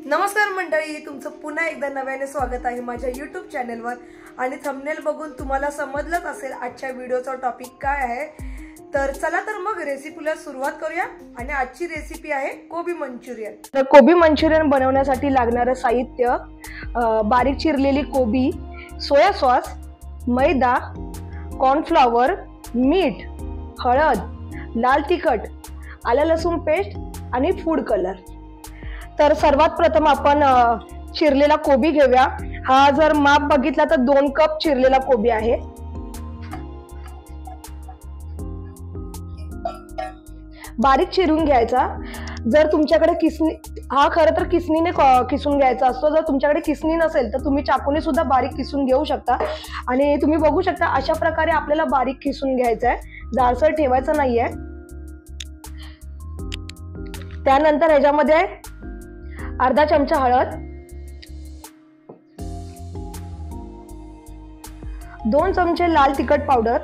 नमस्कार मंडळी, तुमचं पुन्हा एकदा नव्याने स्वागत आहे माझ्या यूट्यूब चॅनलवर। आणि थंबनेल बघून तुम्हाला समजलंच असेल आजच्या व्हिडिओचा टॉपिक काय आहे। तर चला तर मग रेसिपीला सुरुवात करूया। आणि आजची रेसिपी आहे कोबी मंचुरियन। तर कोबी मंचुरियन बनवण्यासाठी लागणारे साहित्य बारीक चिरलेली कोबी, सोया सॉस, मैदा, कॉर्नफ्लॉवर, मीठ, हळद, लाल तिखट, आलं लसूण पेस्ट आणि फूड कलर। तर सर्वात प्रथम आपण चिरलेला कोबी घेऊया। हा जर माप बघितला तर 2 कप चिरलेला कोबी आहे। बारीक चिरून घ्यायचा। जर तुमच्याकडे किसणी, हा खरं तर किसणीने किसून घ्यायचा असतो। जर तुमच्याकडे किसणी नसेल तर तुम्ही चाकूने सुद्धा बारीक किसून घेऊ शकता। आणि तुम्ही बघू शकता अशा प्रकारे आपल्याला बारीक किसून घ्यायचं आहे, जाडसर ठेवायचं नाहीये। त्यानंतर ह्याच्यामध्ये अर्धा चमचा हळद, 2 चमचे लाल तिखट पावडर,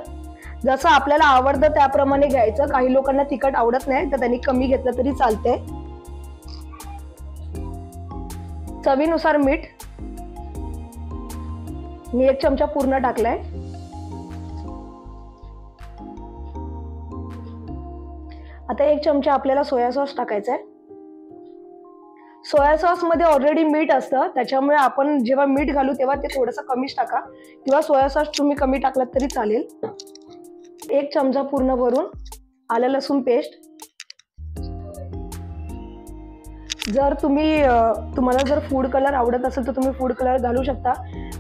जसं आपल्याला आवडतं त्याप्रमाणे घ्यायचं। काही लोकांना तिखट आवडत नाही तर त्यांनी कमी घेतलं तरी चालते। चवीनुसार मीठ, मी 1 चमचा पूर्ण टाकलाय। आता 1 चमचा आपल्याला सोया सॉस टाकायचा आहे। सोया सॉस मध्ये ऑलरेडी मीठ असतं, त्याच्यामुळे आपण जेव्हा मीठ घालू तेव्हा ते थोडंसं कमीच टाका, किंवा सोया सॉस तुम्ही कमी टाकलात तरी चालेल। 1 चमचा पूर्ण भरून आलं लसूण पेस्ट। जर तुम्हाला जर फूड कलर आवडत असेल तर तुम्ही फूड कलर घालू शकता।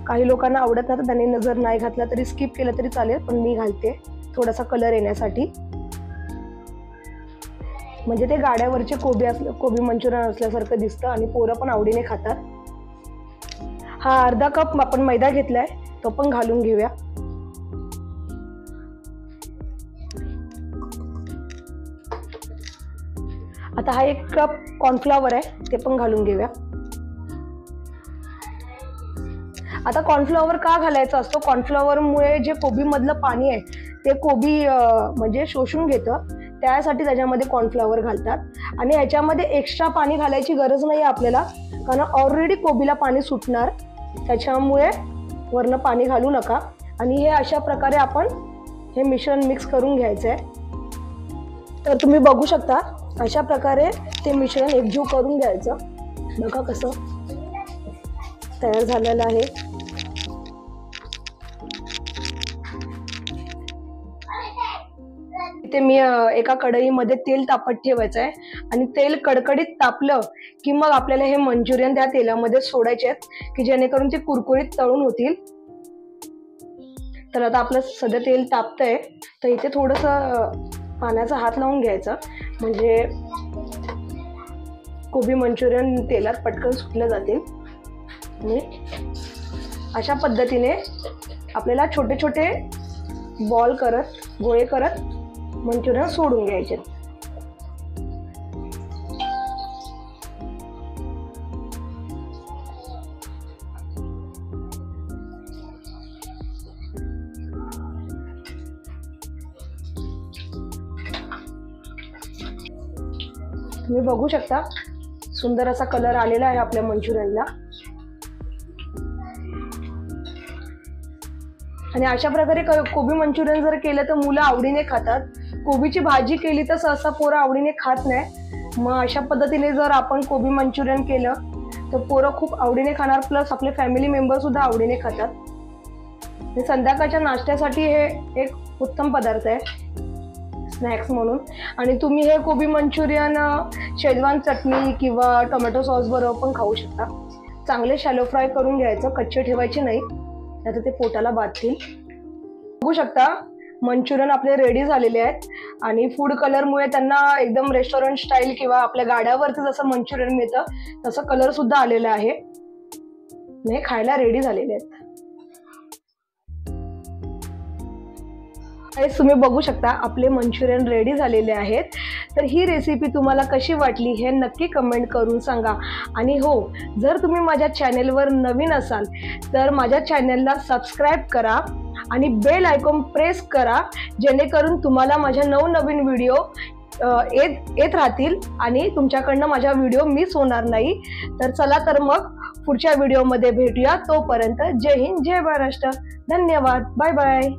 काही लोकांना आवडत नाही तर त्यांनी जर नाही घातला तरी स्किप केलं तरी चालेल, पण मी घालते थोडासा कलर येण्यासाठी, म्हणजे ते गाड्यावरचे कोबी मंचुरियन असल्यासारखं दिसतं आणि पोरं पण आवडीने खातात। हा अर्धा कप आपण मैदा घेतलाय, तो पण घालून घेऊया। आता हा 1 कप कॉर्नफ्लॉवर आहे, ते पण घालून घेऊया। आता कॉर्नफ्लॉवर का घालायचा असतो? कॉर्नफ्लॉवरमुळे जे कोबी मधलं पाणी आहे ते कोबी म्हणजे शोषून घेतं, त्यासाठी त्याच्यामध्ये कॉर्नफ्लॉवर घालतात। आणि ह्याच्यामध्ये एक्स्ट्रा पाणी घालायची गरज नाही आपल्याला, कारण ऑलरेडी कोबीला पाणी सुटणार, त्याच्यामुळे वरनं पाणी घालू नका। आणि हे अशा प्रकारे आपण हे मिश्रण मिक्स करून घ्यायचं आहे। तर तुम्ही बघू शकता अशा प्रकारे ते मिश्रण एकजीव करून घ्यायचं। बघा कसं तयार झालेलं आहे। इथे मी एका कढईमध्ये तेल तापत ठेवायचं आहे, आणि तेल कडकडीत तापलं की मग आपल्याला हे मंचुरियन त्या तेलामध्ये सोडायचे आहेत, की जेणेकरून ते कुरकुरीत तळून होतील। तर आता आपलं सध्या तेल तापतंय, तर इथे थोडंसं पाण्याचा हात लावून घ्यायचा, म्हणजे कोबी मंचुरियन तेलात पटकन सुटलं जातील। आणि अशा पद्धतीने आपल्याला छोटे छोटे बॉल करत, गोळे करत मंचुरियन सोडून घ्यायचे। तुम्ही बघू शकता सुंदर असा कलर आलेला आहे आपल्या मंचुरियनला। आणि अशा प्रकारे कोबी मंचुरियन जर केलं तर मुलं आवडीने खातात। कोबीची भाजी केली तर सहसा पोरं आवडीने खात नाही। मग अशा पद्धतीने जर आपण कोबी मंचुरियन केलं तर पोरं खूप आवडीने खाणार, प्लस आपले फॅमिली मेंबर सुद्धा आवडीने खातात। संध्याकाळच्या नाश्त्यासाठी हे एक उत्तम पदार्थ आहे, स्नॅक्स म्हणून। आणि तुम्ही हे कोबी मंचुरियन शेजवान चटणी किंवा टोमॅटो सॉस बरोबर पण खाऊ शकता। चांगले शॅलो फ्राय करून घ्यायचं, कच्चे ठेवायचे नाही, नाहीतर ते पोटाला बाधतील। बघू शकता मंचुरियन आपले रेडी झालेले आहेत, आणि फूड कलरमुळे त्यांना एकदम रेस्टॉरंट स्टाईल किंवा आपल्या गाड्यावरचं जसं मंचुरियन मिळतं तसं कलर सुद्धा आलेला आहे, हे खायला रेडी झालेले आहेत। तुम्ही बघू शकता आपले मंचुरियन रेडी झालेले आहेत। तर ही रेसिपी तुम्हाला कशी वाटली हे नक्की कमेंट करून सांगा। आणि हो, जर तुम्ही माझ्या चॅनेलवर नवीन असाल तर माझ्या चॅनेलला सबस्क्राईब करा आणि बेल आयकॉन प्रेस करा, जेणेकरून तुम्हाला माझ्या नवनवीन व्हिडिओ येत राहतील आणि तुमच्याकडनं माझ्या व्हिडिओ मिस होणार नाही. तर चला तर मग पुढच्या व्हिडिओमध्ये भेटूया. तोपर्यंत जय हिंद, जय महाराष्ट्र. धन्यवाद. Bye bye.